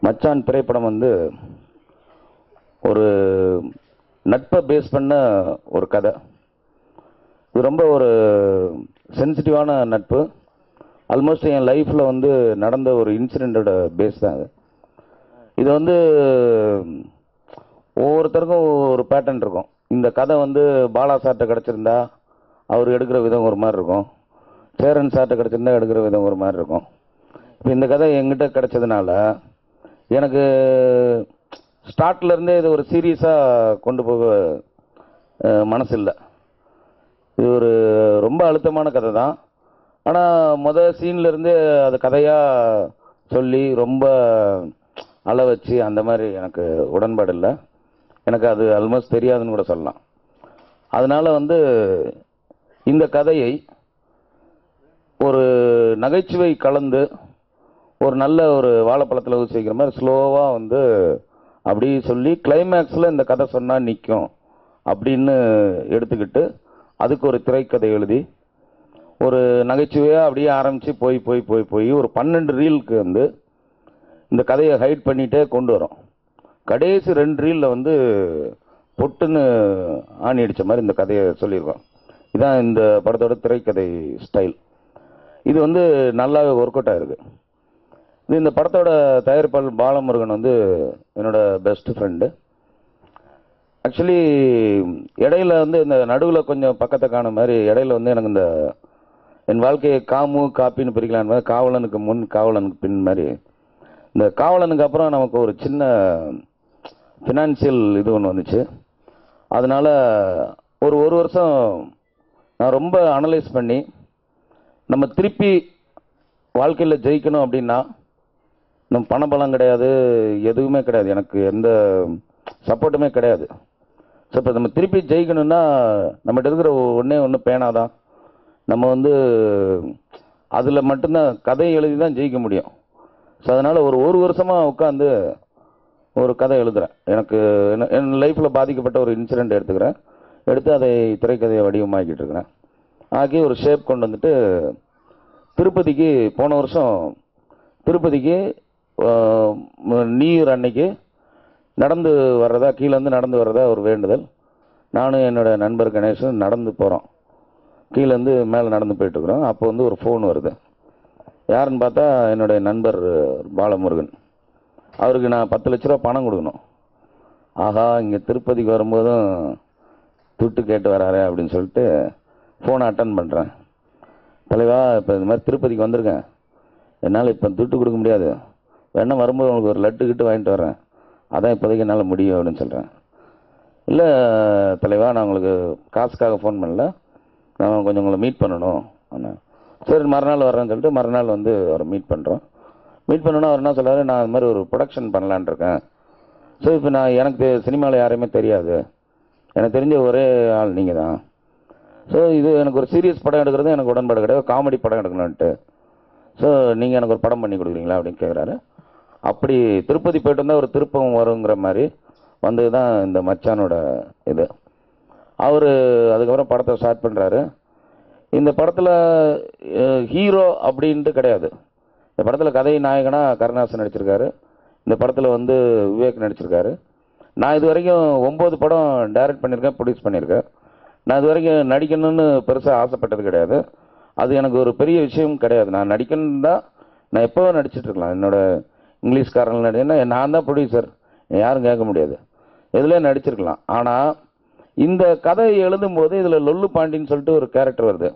மச்சான் திரைப்படம் வந்து ஒரு நட்பை பேஸ் பண்ண ஒரு கதை. இது ரொம்ப ஒரு சென்சிட்டிவான நட்பு. ஆல்மோஸ்ட் என் லைஃப்பில் வந்து நடந்த ஒரு இன்சிடெண்ட்டோட பேஸ் தான் அது. இது வந்து ஒவ்வொருத்தருக்கும் ஒரு பேட்டர்ன் இருக்கும். இந்த கதை வந்து பாலா சார்ட்ட கிடச்சிருந்தா அவர் எடுக்கிற விதம் ஒரு மாதிரி இருக்கும். சேரன் சார்ட்ட கிடச்சிருந்தா எடுக்கிற விதம் ஒரு மாதிரி இருக்கும். இப்போ இந்த கதை எங்கிட்ட கிடச்சதுனால எனக்கு ஸ்டார்ட்லேருந்தே இது ஒரு சீரியஸாக கொண்டு போக மனசு இல்லை. இது ஒரு ரொம்ப அழுத்தமான கதை தான். ஆனால் சீன்லேருந்தே அது கதையாக சொல்லி ரொம்ப அள வச்சு அந்த மாதிரி எனக்கு உடன்பாடு இல்லை. எனக்கு அது ஆல்மோஸ்ட் தெரியாதுன்னு கூட சொல்லலாம். அதனால் வந்து இந்த கதையை ஒரு நகைச்சுவை கலந்து ஒரு நல்ல ஒரு வாழைப்பழத்தில் ஊசி வைக்கிற மாதிரி ஸ்லோவாக வந்து அப்படி சொல்லி கிளைமேக்ஸில் இந்த கதை சொன்னால் நிற்கும் அப்படின்னு எடுத்துக்கிட்டு அதுக்கு ஒரு திரைக்கதை எழுதி ஒரு நகைச்சுவையாக அப்படியே ஆரம்பித்து போய் போய் போய் போய் ஒரு 12 ரீலுக்கு வந்து இந்த கதையை ஹைட் பண்ணிகிட்டே கொண்டு வரோம். கடைசி 2 ரீலில் வந்து பொட்டுன்னு ஆணி அடித்த மாதிரி இந்த கதையை சொல்லியிருக்கோம். இதுதான் இந்த படத்தோட திரைக்கதை ஸ்டைல். இது வந்து நல்லாவே ஒர்க் அவுட் ஆகிருக்கு. இந்த படத்தோட தயாரிப்பாளர் பாலமுருகன் வந்து என்னோட பெஸ்ட் ஃப்ரெண்டு. ஆக்சுவலி இடையில வந்து இந்த நடுவில் கொஞ்சம் பக்கத்தை காண மாதிரி இடையில வந்து எனக்கு இந்த என் வாழ்க்கையை காப்பின்னு பிரிக்கலாம் மாதிரி காவலனுக்கு முன் காவலனுக்கு பின் மாதிரி இந்த காவலனுக்கு அப்புறம் நமக்கு ஒரு சின்ன ஃபினான்சியல் இது ஒன்று வந்துச்சு. அதனால் ஒரு வருஷம் நான் ரொம்ப அனலைஸ் பண்ணி நம்ம திருப்பி வாழ்க்கையில் ஜெயிக்கணும் அப்படின்னா நம்ம பணபலம் கிடையாது, எதுவுமே கிடையாது, எனக்கு எந்த சப்போர்ட்டுமே கிடையாது. ஸோ இப்போ நம்ம திருப்பி ஜெயிக்கணும்னா நம்மகிட்ட இருக்கிற ஒன்று பேனாதான். நம்ம வந்து அதில் மட்டும்தான் கதையை எழுதி தான் ஜெயிக்க முடியும். ஸோ அதனால் ஒரு வருஷமாக உட்காந்து ஒரு கதை எழுதுகிறேன். எனக்கு என் லைஃப்பில் பாதிக்கப்பட்ட ஒரு இன்சிடெண்ட் எடுத்து அதை திரைக்கதையை வடிவமாக்கிட்டு இருக்கிறேன். ஆக்கி ஒரு ஷேப் கொண்டு வந்துட்டு திருப்பதிக்கு போன வருஷம் திருப்பதிக்கு நியூ இயர் அன்னைக்கு நடந்து வர்றதா கீழேருந்து நடந்து வர்றதா ஒரு வேண்டுதல். நானும் என்னோடய நண்பர் கணேஷும் நடந்து போகிறோம். கீழேருந்து மேலே நடந்து போயிட்டுருக்குறோம். அப்போ வந்து ஒரு ஃபோன் வருது. யாருன்னு பார்த்தா என்னுடைய நண்பர் பாலமுருகன். அவருக்கு நான் 10 லட்ச ரூபா பணம் கொடுக்கணும். ஆஹா, இங்கே திருப்பதிக்கு வரும்போதும் துட்டு கேட்டு வராரு அப்படின்னு சொல்லிட்டு ஃபோனை அட்டன் பண்ணுறேன். தலைவா, இப்போ இந்த மாதிரி திருப்பதிக்கு வந்திருக்கேன், என்னால் இப்போ துட்டு கொடுக்க முடியாது, வேணா வரும்போது உங்களுக்கு ஒரு லட்டு கிட்டு வாங்கிட்டு வரேன், அதான் இப்போதைக்கு என்னால் முடியும் அப்படின்னு சொல்கிறேன். இல்லை தலைவா, நான் உங்களுக்கு காசுக்காக ஃபோன் பண்ணல, நான் கொஞ்சம் உங்களை மீட் பண்ணணும். ஆனால் சரி மறுநாள் வர்றேன்னு சொல்லிட்டு மறுநாள் வந்து அவரை மீட் பண்ணுறோம். மீட் பண்ணோன்னா அவர் என்ன சொல்கிறாரு, நான் இது மாதிரி ஒரு ப்ரொடக்ஷன் பண்ணலான் இருக்கேன். ஸோ இப்போ நான் எனக்கு சினிமாவில் யாரையுமே தெரியாது, எனக்கு தெரிஞ்ச ஒரே ஆள் நீங்கள் தான். ஸோ இது எனக்கு ஒரு சீரியஸ் படம் எடுக்கிறது எனக்கு உடன்பாடு கிடையாது, காமெடி படம் எடுக்கணுன்ட்டு. ஸோ நீங்கள் எனக்கு ஒரு படம் பண்ணி கொடுக்குறீங்களா அப்படின்னு கேட்குறாரு. அப்படி திருப்பதி போய்ட்டு வந்தால் ஒரு திருப்பம் வருங்கிற மாதிரி வந்தது தான் இந்த மச்சானோட இது. அவர் அதுக்கப்புறம் படத்தை ஸ்டார்ட் பண்ணுறாரு. இந்த படத்தில் ஹீரோ அப்படின்ட்டு கிடையாது. இந்த படத்தில் கதை நாயகனாக கருணாசன் நடிச்சிருக்காரு. இந்த படத்தில் வந்து விவேக் நடிச்சிருக்காரு. நான் இது வரைக்கும் 9 படம் டைரக்ட் பண்ணியிருக்கேன், ப்ரொடியூஸ் பண்ணியிருக்கேன். நான் இது வரைக்கும் நடிக்கணும்னு பெருசாக ஆசைப்பட்டது கிடையாது. அது எனக்கு ஒரு பெரிய விஷயம் கிடையாது. நான் நடிக்கணும் தான், நான் எப்போவோ நடிச்சிட்ருக்கலாம். என்னோடய இங்கிலீஷ்காரங்கள் நடிச்சுன்னா நான் தான் ப்ரொடியூசர், யாரும் கேட்க முடியாது, எதுலேயே நடிச்சிருக்கலாம். ஆனால் இந்த கதை எழுதும்போது இதில் லொல்லு பாண்டின்னு சொல்லிட்டு ஒரு கேரக்டர் வருது.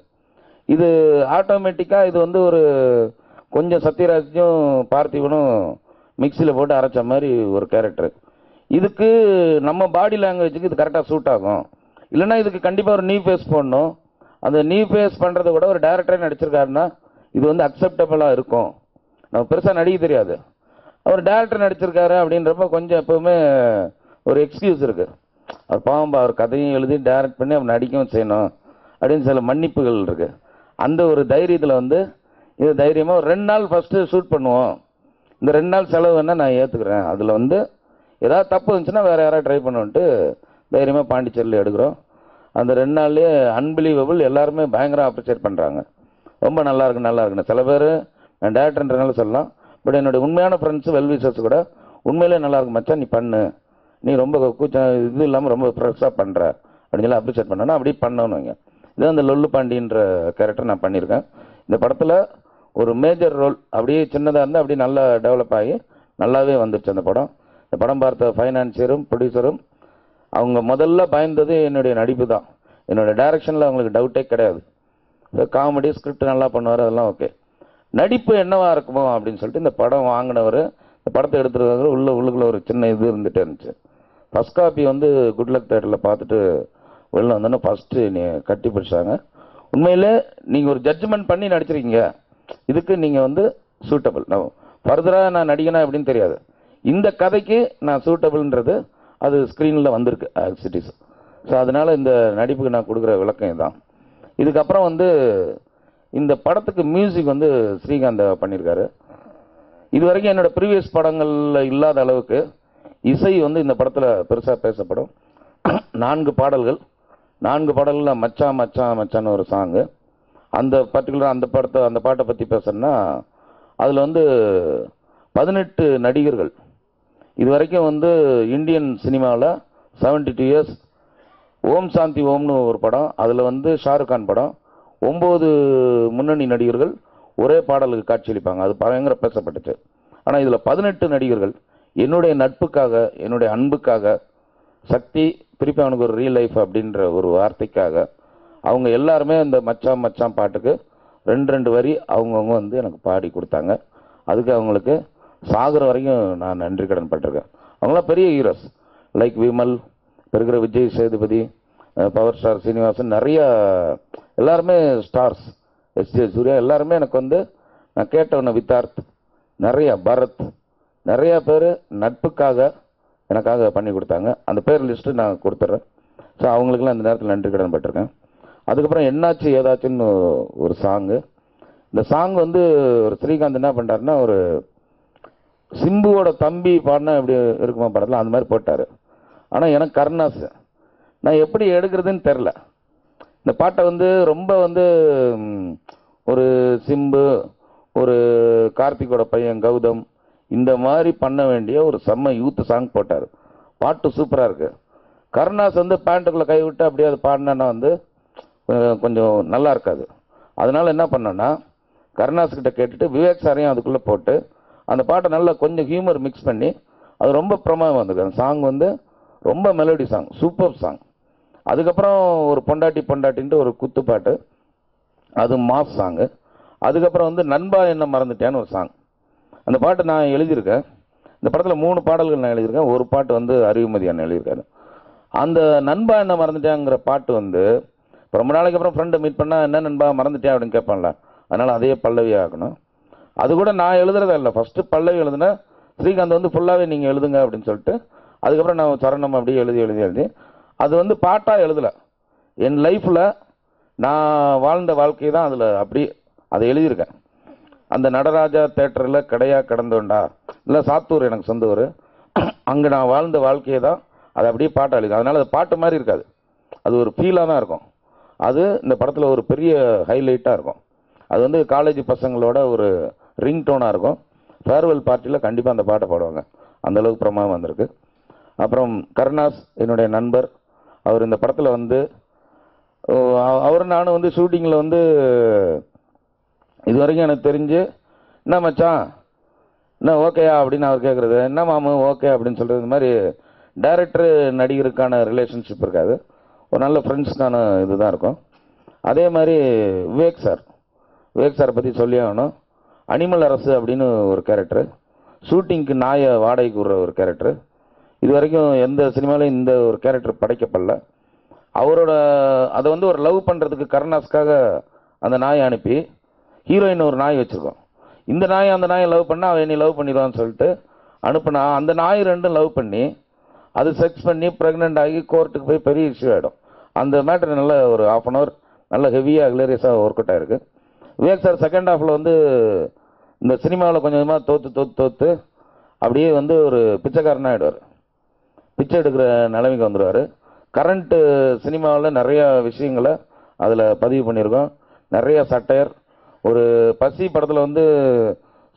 இது ஆட்டோமேட்டிக்காக இது வந்து ஒரு கொஞ்சம் சத்யராஜும் பார்த்திபனும் மிக்சியில் போட்டு அரைச்ச மாதிரி ஒரு கேரக்டர். இதுக்கு நம்ம பாடி லாங்குவேஜுக்கு இது கரெக்டாக சூட் ஆகும். இல்லைன்னா இதுக்கு கண்டிப்பாக ஒரு நியூ ஃபேஸ் போடணும். அந்த நியூ ஃபேஸ் பண்ணுறத கூட ஒரு டேரக்டரே நடிச்சிருக்காருன்னா இது வந்து அக்செப்டபுளாக இருக்கும். நம்ம பெருசாக நடிக்க தெரியாது, அவர் டேரக்டர் நடிச்சிருக்காரு அப்படின்றப்ப கொஞ்சம் எப்போவுமே ஒரு எக்ஸ்கியூஸ் இருக்குது. அவர் பாவம்பா, அவர் கதையும் எழுதி டைரக்ட் பண்ணி அவர் நடிக்கவும் செய்யணும் அப்படின்னு சில மன்னிப்புகள் இருக்குது. அந்த ஒரு தைரியத்தில் வந்து இது தைரியமாக ஒரு 2 நாள் ஃபஸ்ட்டு ஷூட் பண்ணுவோம், இந்த 2 நாள் செலவு வேணால் நான் ஏற்றுக்கிறேன், அதில் வந்து ஏதாவது தப்பு இருந்துச்சுன்னா வேறு யாராவது ட்ரை பண்ணுவோன்ட்டு தைரியமாக பாண்டிச்சேரியில் எடுக்கிறோம். அந்த 2 நாள்லேயே அன்பிலீவபிள், எல்லாருமே பயங்கர அப்ரிஷியேட் பண்ணுறாங்க. ரொம்ப நல்லா இருக்குன்னு சில பேர் நான் டேரக்டர்ன்றனால சொல்லலாம், பட் என்னுடைய உண்மையான ஃப்ரெண்ட்ஸு வெல்விஷர்ஸ் கூட உண்மையிலே நல்லா இருக்கு மச்சான், நீ பண்ணு, நீ ரொம்ப கூச்சம் இது இல்லாமல் ரொம்ப ஃப்ரெஷ்ஷாக பண்ணுற அப்படின்னு சொல்லி அப்ரிஷியேட் பண்ணேன்னா அப்படி பண்ணணுங்க. இதுதான் இந்த லொல்லு பாண்டின்ற கேரக்டர் நான் பண்ணியிருக்கேன். இந்த படத்தில் ஒரு மேஜர் ரோல் அப்படியே சின்னதாக இருந்தால் அப்படியே நல்லா டெவலப் ஆகி நல்லாவே வந்துடுச்சு அந்த படம். இந்த படம் பார்த்த ஃபைனான்சியரும் ப்ரொடியூசரும் அவங்க முதல்ல பயந்தது என்னுடைய நடிப்பு தான். என்னோடய டைரக்ஷனில் அவங்களுக்கு டவுட்டே கிடையாது. காமெடி ஸ்கிரிப்ட் நல்லா பண்ணுவார், அதெல்லாம் ஓகே. நடிப்பு என்னவா இருக்குமோ அப்படின்னு சொல்லிட்டு இந்த படம் வாங்கினவர், இந்த படத்தை எடுத்துருக்காரு, உள்ளுக்குள்ள ஒரு சின்ன இது இருந்துகிட்டே இருந்துச்சு. ஃபஸ்ட் காப்பி வந்து குட்லக் தேட்டரில் பார்த்துட்டு வெளில வந்தோன்னே ஃபஸ்ட்டு நீ கட்டி பிடிச்சாங்க. உண்மையிலே நீங்கள் ஒரு ஜட்ஜ்மெண்ட் பண்ணி நடிச்சிருக்கீங்க, இதுக்கு நீங்கள் வந்து சூட்டபிள். நான் ஃபர்தராக நான் நடிகனா எப்படின்னு தெரியாது, இந்த கதைக்கு நான் சூட்டபிள்ன்றது அது ஸ்க்ரீனில் வந்திருக்கு ஆக்சிட்டிஸ். ஸோ அதனால் இந்த நடிப்புக்கு நான் கொடுக்குற விளக்கம் இதுதான். இதுக்கப்புறம் வந்து இந்த படத்துக்கு மியூசிக் வந்து ஸ்ரீகாந்த் பண்ணியிருக்காரு. இது வரைக்கும் என்னோடய ப்ரீவியஸ் படங்களில் இல்லாத அளவுக்கு இசை வந்து இந்த படத்தில் பெருசாக பேசப்படும். 4 பாடல்கள், 4 பாடல்களில் மச்சான் மச்சான் மச்சான்னு ஒரு சாங்கு. அந்த பர்டிகுலராக அந்த பாட்டை பற்றி பேசுகிறேன்னா அதில் வந்து 18 நடிகர்கள் இது வரைக்கும் வந்து இந்தியன் சினிமாவில் 72 இயர்ஸ் ஓம் சாந்தி ஓம்னு ஒரு படம், அதில் வந்து ஷாருக் கான் படம், 9 முன்னணி நடிகர்கள் ஒரே பாடலுக்கு காட்சியளிப்பாங்க. அது பயங்கர பேசப்பட்டுச்சு. ஆனால் இதில் 18 நடிகர்கள் என்னுடைய நட்புக்காக, என்னுடைய அன்புக்காக, சக்தி திருப்பி அவனுக்கு ஒரு ரியல் லைஃப் அப்படின்ற ஒரு வார்த்தைக்காக அவங்க எல்லாருமே இந்த மச்சான் மச்சான் பாட்டுக்கு 2 வரி அவங்கவுங்க வந்து எனக்கு பாடி கொடுத்தாங்க. அதுக்கு அவங்களுக்கு சாகுற வரைக்கும் நான் நன்றி கடன் பட்டிருக்கேன். அவங்களாம் பெரிய ஹீரோஸ், லைக் விமல், இப்போ இருக்கிற விஜய் சேதுபதி, பவர் ஸ்டார் சீனிவாசன், நிறைய எல்லாருமே ஸ்டார்ஸ், எஸ்ஜே சூர்யா, எல்லாருமே எனக்கு வந்து நான் கேட்டவன வித்தார்த், நிறைய பரத், நிறைய பேர் நட்புக்காக எனக்காக பண்ணி கொடுத்தாங்க. அந்த பேர் லிஸ்ட்டு நான் கொடுத்துட்றேன். ஸோ அவங்களுக்குலாம் இந்த நேரத்தில் நன்றி கடன் பட்டிருக்கேன். அதுக்கப்புறம் என்னாச்சு ஏதாச்சுன்னு ஒரு சாங்கு. இந்த சாங் வந்து ஒரு ஸ்ரீகாந்த் என்ன பண்ணுறாருன்னா, ஒரு சிம்புவோட தம்பி பாடினா எப்படி இருக்குமா படத்தில் அந்த மாதிரி போட்டார். ஆனால் எனக்கு கருணாஸ், நான் எப்படி எடுக்கிறதுன்னு தெரில. இந்த பாட்டை வந்து ரொம்ப வந்து ஒரு சிம்பு, ஒரு கார்த்திகோட பையன் கௌதம், இந்த மாதிரி பண்ண வேண்டிய ஒரு செம்ம யூத் சாங் போட்டார். பாட்டு சூப்பராக இருக்குது. கருணாஸ் வந்து பேண்ட்டுக்குள்ளே கை விட்டு அப்படியே அது பாடினா வந்து கொஞ்சம் நல்லா இருக்காது. அதனால் என்ன பண்ணேன்னா, கருணாஸ்கிட்ட கேட்டுட்டு விவேக் சாரையும் அதுக்குள்ளே போட்டு அந்த பாட்டை நல்லா கொஞ்சம் ஹியூமர் மிக்ஸ் பண்ணி அது ரொம்ப பிரமாதம் வந்திருக்கு. அந்த சாங் வந்து ரொம்ப மெலோடி சாங், சூப்பர் சாங். அதுக்கப்புறம் ஒரு பொண்டாட்டின்ட்டு ஒரு குத்து பாட்டு, அது மாஸ் சாங்கு. அதுக்கப்புறம் வந்து நண்பா என்ன மறந்துட்டேன்னு ஒரு சாங். அந்த பாட்டு நான் எழுதியிருக்கேன். இந்த படத்தில் 3 பாடல்கள் நான் எழுதியிருக்கேன். ஒரு பாட்டு வந்து அறிவுமதி அண்ணன் எழுதியிருக்காரு. அந்த நண்பா என்ன மறந்துட்டேங்கிற பாட்டு வந்து ரொம்ப நாளைக்கு அப்புறம் ஃப்ரெண்டை மீட் பண்ணால் என்ன நண்பா மறந்துட்டேன் அப்படின்னு கேட்பான்ல, அதனால் அதே பல்லவி ஆகணும். அது கூட நான் எழுதுறதா இல்லை, ஃபஸ்ட்டு பல்லவி எழுதுனா ஸ்ரீகாந்த் வந்து ஃபுல்லாகவே நீங்கள் எழுதுங்க அப்படின்னு சொல்லிட்டு அதுக்கப்புறம் நான் சரணம் அப்படியே எழுதி அது வந்து பாட்டாக எழுதலை. என் லைஃப்பில் நான் வாழ்ந்த வாழ்க்கை தான் அதில் அப்படி அதை எழுதியிருக்கேன். அந்த நடராஜா தேட்டரில் கடையாக கடந்தோண்டா இல்லை சாத்தூர் எனக்கு சொந்த ஊர், அங்கே நான் வாழ்ந்த வாழ்க்கையை தான் அதை அப்படியே பாட்டாக எழுதி. அதனால் அது பாட்டு மாதிரி இருக்காது, அது ஒரு ஃபீலாக தான் இருக்கும். அது இந்த படத்தில் ஒரு பெரிய ஹைலைட்டாக இருக்கும். அது வந்து காலேஜ் பசங்களோட ஒரு ரிங் டோனாக இருக்கும். ஃபேர்வெல் பார்ட்டியில் கண்டிப்பாக அந்த பாட்டை பாடுவாங்க, அந்தளவுக்கு பிரமாதம் வந்திருக்கு. அப்புறம் கருணாஸ் என்னுடைய நண்பர், அவர் இந்த படத்தில் வந்து அவர் நானும் வந்து ஷூட்டிங்கில் வந்து இது வரைக்கும் எனக்கு தெரிஞ்சு என்ன மச்சான் என்ன ஓகேயா அப்படின்னு அவர் கேட்குறது, என்ன மாமு ஓகே அப்படின்னு சொல்கிறது, இந்த மாதிரி டைரக்டரு நடிகருக்கான ரிலேஷன்ஷிப் இருக்காது, ஒரு நல்ல ஃப்ரெண்ட்ஸ்க்கான இதுதான் இருக்கும். அதே மாதிரி விவேக் சாரை பற்றி சொல்லி ஆகணும். அனிமல் அரசு அப்படின்னு ஒரு கேரக்டரு, ஷூட்டிங்க்கு நாயை வாடகைக்கு விடுற ஒரு கேரக்டரு. இது வரைக்கும் எந்த சினிமாலையும் இந்த ஒரு கேரக்டர் படைக்கப்படல. அவரோட அதை வந்து ஒரு லவ் பண்ணுறதுக்கு கருணாஸ்க்காக அந்த நாயை அனுப்பி ஹீரோயின் ஒரு நாய் வச்சுருக்கோம். இந்த நாயை அந்த நாயை லவ் பண்ணால் அவன் என்னை லவ் பண்ணிடுவான்னு சொல்லிட்டு அனுப்புனா அந்த நாய் 2 லவ் பண்ணி அது செக்ஸ் பண்ணி ப்ரெக்னென்ட் ஆகி கோர்ட்டுக்கு போய் பெரிய இஷ்யூ ஆகிடும். அந்த மேட்டர் நல்ல ஒரு 1/2 அன் ஹவர் நல்ல ஹெவியாக ஹிலேரியஸாக ஒர்க் அவுட் ஆகிருக்கு. விவேக் சார் செகண்ட் ஹாஃபில் வந்து இந்த சினிமாவில் கொஞ்சம் கொஞ்சமாக தோற்று அப்படியே வந்து ஒரு பிச்சைக்காரனாக ஆகிடுவார், பிச்சை எடுக்கிற நிலைமைக்கு வந்துடுவார். கரண்ட்டு சினிமாவில் நிறையா விஷயங்களை அதில் பதிவு பண்ணியிருக்கோம். நிறைய சட்டையர், ஒரு பசி படத்தில் வந்து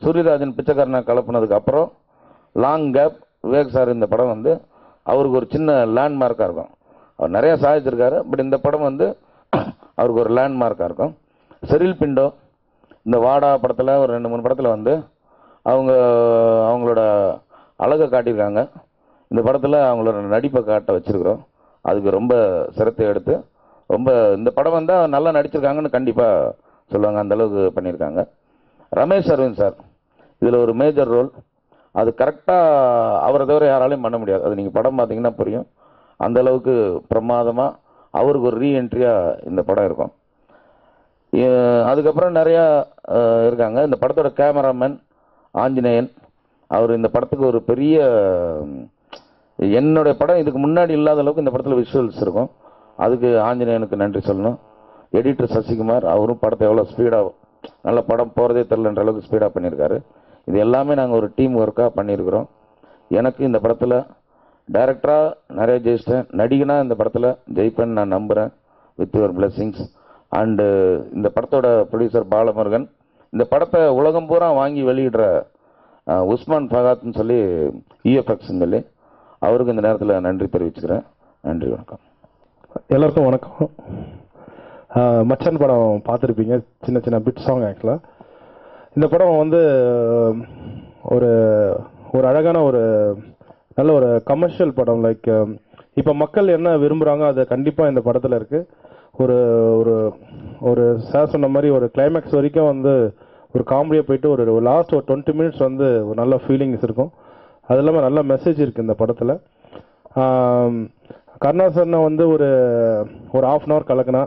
சூரியராஜன் பிச்சைக்காரனை கலப்புனதுக்கு அப்புறம் லாங் கேப் விவேக் சார் இந்த படம் வந்து அவருக்கு ஒரு சின்ன லேண்ட்மார்க்காக இருக்கும். அவர் நிறையா சாதிச்சிருக்காரு, பட் இந்த படம் வந்து அவருக்கு ஒரு லேண்ட்மார்க்காக இருக்கும். செரில் பிண்டோ இந்த வாடா படத்தில் ஒரு 2-3 படத்தில் வந்து அவங்களோட அழகை காட்டியிருக்காங்க. இந்த படத்தில் அவங்களோட நடிப்பை காட்ட வச்சுருக்குறோம். அதுக்கு ரொம்ப சிரத்தை எடுத்து ரொம்ப இந்த படம் வந்தால் நல்லா நடிச்சிருக்காங்கன்னு கண்டிப்பாக சொல்லுவாங்க, அந்தளவுக்கு பண்ணியிருக்காங்க. ரமேஷ் அரவிந்த் சார் இதில் ஒரு மேஜர் ரோல். அது கரெக்டாக அவரை தவிர யாராலையும் பண்ண முடியாது. அது நீங்கள் படம் பார்த்தீங்கன்னா புரியும். அந்தளவுக்கு பிரமாதமாக அவருக்கு ஒரு ரீஎன்ட்ரியாக இந்த படம் இருக்கும். அதுக்கப்புறம் நிறையா இருக்காங்க. இந்த படத்தோட கேமராமேன் ஆஞ்சநேயன், அவர் இந்த படத்துக்கு ஒரு பெரிய, என்னுடைய படம் இதுக்கு முன்னாடி இல்லாத அளவுக்கு இந்த படத்தில் விஷுவல்ஸ் இருக்கும். அதுக்கு ஆஞ்சநேயனுக்கு நன்றி சொல்லணும். எடிட்டர் சசிகுமார், அவரும் படத்தை எவ்வளோ ஸ்பீடாக, நல்ல படம் போகிறதே தெரிலன்ற அளவுக்கு ஸ்பீடாக பண்ணியிருக்காரு. இது எல்லாமே நாங்கள் ஒரு டீம் ஒர்க்காக பண்ணியிருக்கிறோம். எனக்கு இந்த படத்தில் டைரக்டராக நிறைய ஜெயிச்சிட்டேன், நடிகனாக இந்த படத்தில் ஜெயிப்பேன்னு நான் நம்புகிறேன், வித் யுவர் பிளெஸிங்ஸ். அண்டு இந்த படத்தோட ப்ரொடியூசர் பாலமுருகன், இந்த படத்தை உலகம் பூரா வாங்கி வெளியிடுற உஸ்மான் ஃபகாத்னு சொல்லி இஎஃப்எக்ஸ்ன்னு சொல்லி அவருக்கு இந்த நேரத்தில் நன்றி தெரிவிச்சுக்கிறேன். நன்றி, வணக்கம். எல்லாருக்கும் வணக்கம். மச்சான் படம் பார்த்துருப்பீங்க, சின்ன சின்ன பிட் சாங். ஆக்சுவலாக இந்த படம் வந்து ஒரு ஒரு அழகான ஒரு நல்ல ஒரு கமர்ஷியல் படம். லைக் இப்போ மக்கள் என்ன விரும்புகிறாங்க அது கண்டிப்பாக இந்த படத்தில் இருக்குது. ஒரு ஒரு ஒரு சார் சொன்ன மாதிரி ஒரு கிளைமேக்ஸ் வரைக்கும் வந்து ஒரு காமெடியாக போயிட்டு ஒரு லாஸ்ட் ஒரு 20 மினிட்ஸ் வந்து ஒரு நல்ல ஃபீலிங்ஸ் இருக்கும். அது இல்லாமல் நல்ல மெசேஜ் இருக்குது இந்த படத்தில். கருணாசனை வந்து ஒரு 1/2 கலக்குனா,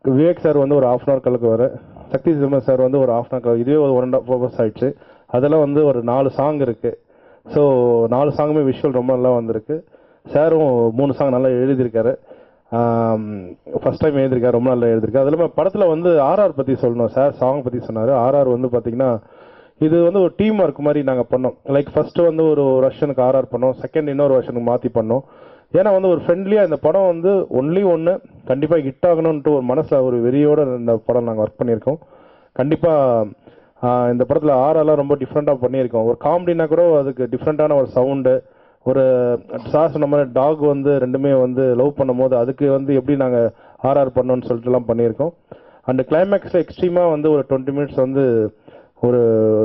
விவேக் சார் வந்து ஒரு 1/2 கலக்குவார், சக்தி சிவம் சார் வந்து ஒரு 1/2 கலக்கு, இதுவே ஒரு 1.5 hours ஆயிடுச்சு. அதெல்லாம் வந்து ஒரு 4 சாங் இருக்குது. ஸோ 4 சாங்குமே விஷுவல் ரொம்ப நல்லா வந்திருக்கு. சாரும் 3 சாங் நல்லா எழுதியிருக்காரு. ஃபர்ஸ்ட் டைம் எழுதியிருக்காரு, ரொம்ப நல்லா எழுதியிருக்காரு. அது இல்லாமல் படத்தில் வந்து ஆர்ஆர் பற்றி சொல்லணும். சார் சாங் பற்றி சொன்னார். ஆர்ஆர் வந்து பார்த்தீங்கன்னா இது வந்து ஒரு டீம் ஒர்க் மாதிரி நாங்கள் பண்ணோம். லைக் ஃபர்ஸ்ட்டு வந்து ஒரு வருஷனுக்கு ஆர்ஆர் பண்ணோம், செகண்ட் இன்னொரு வருஷனுக்கு மாற்றி பண்ணோம். ஏன்னா வந்து ஒரு ஃப்ரெண்ட்லியாக இந்த படம் வந்து ஒன்று கண்டிப்பாக ஹிட் ஆகணும்ன்ட்டு ஒரு மனசில் ஒரு வெறியோடு இந்த படம் நாங்கள் ஒர்க் பண்ணியிருக்கோம். கண்டிப்பாக இந்த படத்தில் ஆரெல்லாம் ரொம்ப டிஃப்ரெண்ட்டாக பண்ணியிருக்கோம். ஒரு காமெடினா கூட அதுக்கு டிஃப்ரெண்ட்டான ஒரு சவுண்டு, ஒரு சார் சொன்ன மாதிரி டாக் வந்து ரெண்டுமே வந்து லவ் பண்ணும் போது அதுக்கு வந்து எப்படி நாங்கள் ஆர்ஆர் பண்ணோன்னு சொல்லிட்டுலாம் பண்ணியிருக்கோம். அண்ட் கிளைமேக்ஸில் எக்ஸ்ட்ரீமாக வந்து ஒரு 20 மினிட்ஸ் வந்து ஒரு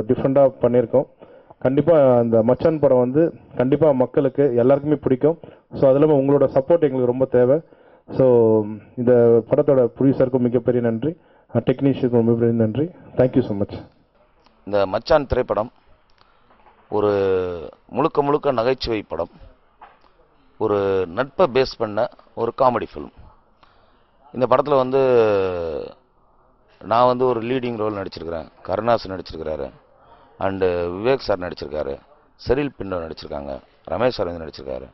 டிஃப்ரெண்ட்டாக பண்ணியிருக்கோம். கண்டிப்பாக அந்த மச்சான் படம் வந்து கண்டிப்பாக மக்களுக்கு எல்லாருக்குமே பிடிக்கும். ஸோ அது இல்லாமல் உங்களோட சப்போர்ட் எங்களுக்கு ரொம்ப தேவை. ஸோ இந்த படத்தோட ப்ரொடியூசருக்கும் மிகப்பெரிய நன்றி, டெக்னீஷியனுக்கும் மிகப்பெரிய நன்றி. Thank you so much. இந்த மச்சான் திரைப்படம் ஒரு முழுக்க நகைச்சுவை படம், ஒரு நட்பை பேஸ் பண்ண ஒரு காமெடி ஃபிலிம். இந்த படத்தில் வந்து நான் வந்து ஒரு லீடிங் ரோல் நடிச்சிருக்கிறேன், கருணாஸ் நடிச்சிருக்கிறாரு, அண்டு விவேக் சார் நடிச்சிருக்காரு, செரில் பிண்டோ நடிச்சிருக்காங்க, ரமேஷ் அரவிந்த் நடிச்சிருக்காரு,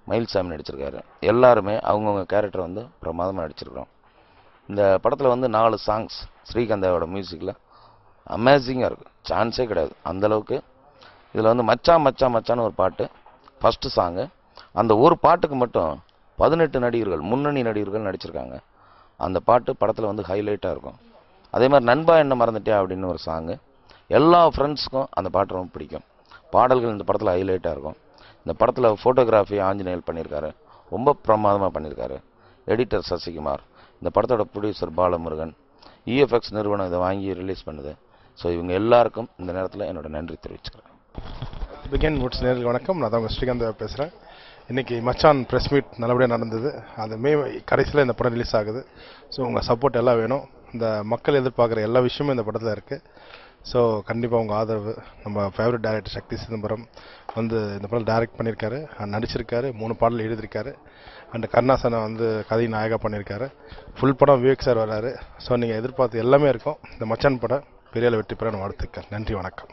மயில்சாமி நடிச்சிருக்காரு. எல்லாருமே அவங்கவுங்க கேரக்டர் வந்து பிரமாதமாக நடிச்சிருக்கிறோம். இந்த படத்தில் வந்து 4 சாங்ஸ் ஸ்ரீகாந்தாவோட மியூசிக்கில் அமேசிங்காக இருக்குது, சான்ஸே கிடையாது அந்தளவுக்கு. இதில் வந்து மச்சான் மச்சான் மச்சான்னு ஒரு பாட்டு ஃபஸ்ட்டு சாங்கு. அந்த ஒரு பாட்டுக்கு மட்டும் 18 நடிகர்கள், முன்னணி நடிகர்கள் நடிச்சிருக்காங்க. அந்த பாட்டு படத்தில் வந்து ஹைலைட்டாக இருக்கும். அதே மாதிரி நண்பா என்ன மறந்துட்டே அப்படின்னு ஒரு சாங்கு, எல்லா ஃப்ரெண்ட்ஸுக்கும் அந்த பாட்டு ரொம்ப பிடிக்கும். பாடல்கள் இந்த படத்தில் ஹைலைட்டாக இருக்கும். இந்த படத்தில் ஃபோட்டோகிராஃபி ஆஞ்சநேயல் பண்ணியிருக்காரு, ரொம்ப பிரமாதமாக பண்ணியிருக்காரு. எடிட்டர் சசிகுமார், இந்த படத்தோட ப்ரொடியூசர் பாலமுருகன், இஎஃப்எக்ஸ் நிறுவனம் இதை வாங்கி ரிலீஸ் பண்ணுது. ஸோ இவங்க எல்லாருக்கும் இந்த நேரத்தில் என்னோட நன்றி தெரிவிச்சுக்கிறேன். பிகின் வுட்ஸ் நேரில் வணக்கம். நான் தான் ஸ்ரீகாந்த் பேசுகிறேன். இன்றைக்கி மச்சான் ப்ரெஸ் மீட் நல்லபடியாக நடந்தது. அது மே கடைசியில் இந்த படம் ரிலீஸ் ஆகுது. ஸோ உங்கள் சப்போர்ட் எல்லாம் வேணும். இந்த மக்கள் எதிர்பார்க்குற எல்லா விஷயமும் இந்த படத்தில் இருக்குது. ஸோ கண்டிப்பாக உங்கள் ஆதரவு. நம்ம ஃபேவரட் டைரக்டர் சக்தி சிதம்பரம் வந்து இந்த படம் டைரக்ட் பண்ணியிருக்காரு, நடிச்சிருக்காரு, 3 பாடல் எழுதியிருக்காரு. அண்ட் கருணாசனை வந்து கதை நாயகா பண்ணியிருக்காரு. ஃபுல் படம் விவேக் சார் வர்றாரு. ஸோ நீங்கள் எதிர்பார்த்து எல்லாமே இருக்கும். இந்த மச்சான் படம் பெரிய வெற்றி பெற வாழ்த்துக்கள். நன்றி, வணக்கம்.